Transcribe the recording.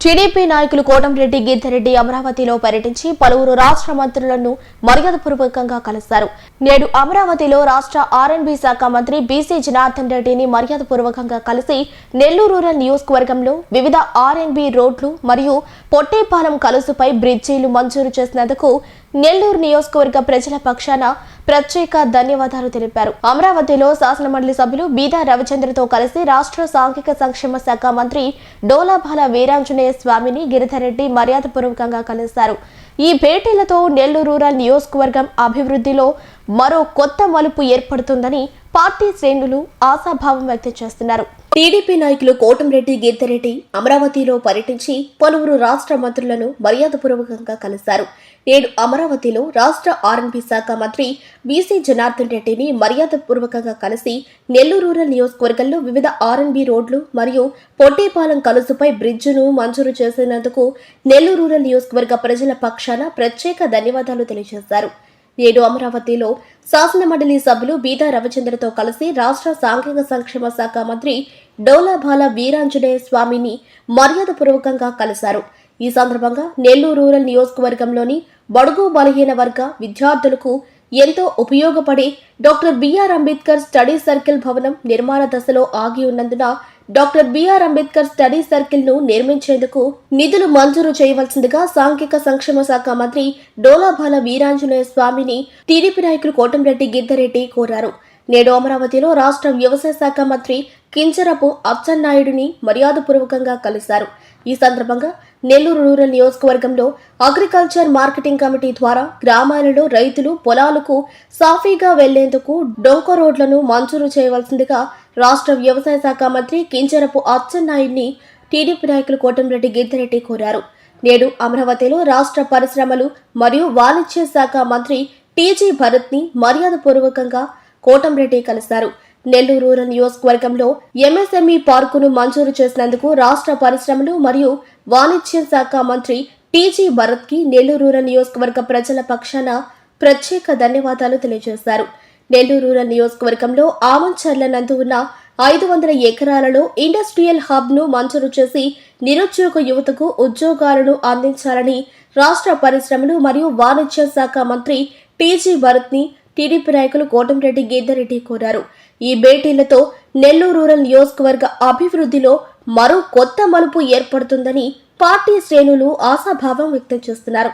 TDP నాయకులు కోటంరెడ్డి గిద్దరెడ్డి అమరావతిలో పర్యటించి పలువురు రాష్ట్ర మంత్రులను మర్యాదపూర్వకంగా కలిశారు. నేడు అమరావతిలో రాష్ట్ర ఆర్ఎండ్బి శాఖ మంత్రి బీసీ జనార్దన్ రెడ్డిని మర్యాదపూర్వకంగా కలిసి నెల్లూరు రూరల్ నియోజకవర్గంలో వివిధ ఆర్ఎండ్బి రోడ్లు మరియు పొట్టేపాలెం కలుసుపై బ్రిడ్జీలు మంజూరు చేసినందుకు నెల్లూరు నియోజకవర్గ ప్రజల పక్షాన ప్రత్యేక ధన్యవాదాలు తెలిపారు. అమరావతిలో శాసనమండలి సభ్యులు బీదా రవిచంద్రతో కలిసి రాష్ట్ర సాంఘిక సంక్షేమ శాఖ మంత్రి డోలాబాల వీరాంజనేయ స్వామిని గిరిధరెడ్డి మర్యాదపూర్వకంగా కలిశారు. ఈ భేటీలతో నెల్లూరు రూరల్ నియోజకవర్గం అభివృద్ధిలో మరో కొత్త మలుపు ఏర్పడుతుందని పార్టీ శ్రేణులు ఆశాభావం వ్యక్తం చేస్తున్నారు. టీడీపీ నాయకులు కోటంరెడ్డి గిద్దరెడ్డి అమరావతిలో పర్యటించి పలువురు రాష్ట్ర మంత్రులను మర్యాదపూర్వకంగా కలిశారు. నేడు అమరావతిలో రాష్ట్ర ఆర్ఎండ్బి శాఖ మంత్రి బీసీ జనార్దన్ రెడ్డిని మర్యాదపూర్వకంగా కలిసి నెల్లూరు రూరల్ నియోజకవర్గంలో వివిధ ఆర్ఎండ్బి రోడ్లు మరియు పొట్టేపాలెం కలుసుపై బ్రిడ్జిను మంజూరు చేసినందుకు నెల్లూరు రూరల్ నియోజకవర్గ ప్రజల పక్షాన ప్రత్యేక ధన్యవాదాలు తెలియజేశారు. నేడు అమరావతిలో శాసనమండలి సభ్యులు బీదా రవిచంద్రతో కలిసి రాష్ట్ర సాంఘిక సంక్షేమ శాఖ మంత్రి డోలాబాల వీరాంజనేయ స్వామిని మర్యాదపూర్వకంగా కలిశారు. ఈ సందర్భంగా నెల్లూరు రూరల్ నియోజకవర్గంలోని బడుగు బలహీన వర్గ విద్యార్థులకు ఎంతో ఉపయోగపడే doctor B R Ambedkar study circle భవనం నిర్మాణ దశలో ఆగి ఉన్నందున doctor B R Ambedkar study circle ను నిర్మించేందుకు నిధులు మంజూరు చేయవలసిందిగా సాంఘిక సంక్షేమ శాఖ మంత్రి డోలాబాల వీరాంజనేయ స్వామిని టీడీపీ నాయకులు కోటంరెడ్డి గిద్దరెడ్డి కోరారు. నేడు అమరావతిలో రాష్ట్ర వ్యవసాయ శాఖ మంత్రి కింజరపు అచ్చెన్నాయుడిని మర్యాదపూర్వకంగా కలిశారు. ఈ సందర్భంగా నెల్లూరు రూరల్ నియోజకవర్గంలో అగ్రికల్చర్ మార్కెటింగ్ కమిటీ ద్వారా గ్రామాలలో రైతులు పొలాలకు సాఫీగా వెళ్లేందుకు డొంక రోడ్లను మంజూరు చేయవలసిందిగా రాష్ట్ర వ్యవసాయ శాఖ మంత్రి కింజరపు అచ్చెన్నాయుడిని టీడీపీ నాయకులు కోటంరెడ్డి గిద్దరెడ్డి కోరారు. నేడు అమరావతిలో రాష్ట్ర పరిశ్రమలు మరియు వాణిజ్య శాఖ మంత్రి టీజీ భరత్ ని మర్యాదపూర్వకంగా కోటంరెడ్డి కలిశారు. నెల్లూరు రూరల్ నియోజకవర్గంలో ఎంఎస్ఎంఈ పార్కును మంజూరు చేసినందుకు రాష్ట్ర పరిశ్రమలు మరియు వాణిజ్య శాఖ మంత్రి టీజీ భరత్ కి నెల్లూరు రూరల్ నియోజకవర్గ ప్రజల పక్షాన ప్రత్యేక ధన్యవాదాలు తెలియజేశారు. నెల్లూరు రూరల్ నియోజకవర్గంలో ఆమంచర్ల నందు ఉన్న 500 ఎకరాలలో ఇండస్ట్రియల్ హబ్ ను మంజూరు చేసి నిరుద్యోగ యువతకు ఉద్యోగాలను అందించాలని రాష్ట్ర పరిశ్రమలు మరియు వాణిజ్య శాఖ మంత్రి టీజీ భరత్ ని టీడీపీ నాయకులు కోటంరెడ్డి గిద్దరెడ్డి కోరారు. ఈ భేటీలతో నెల్లూరు రూరల్ నియోజకవర్గ అభివృద్ధిలో మరో కొత్త మలుపు ఏర్పడుతుందని పార్టీ శ్రేణులు ఆశాభావం వ్యక్తం చేస్తున్నారు.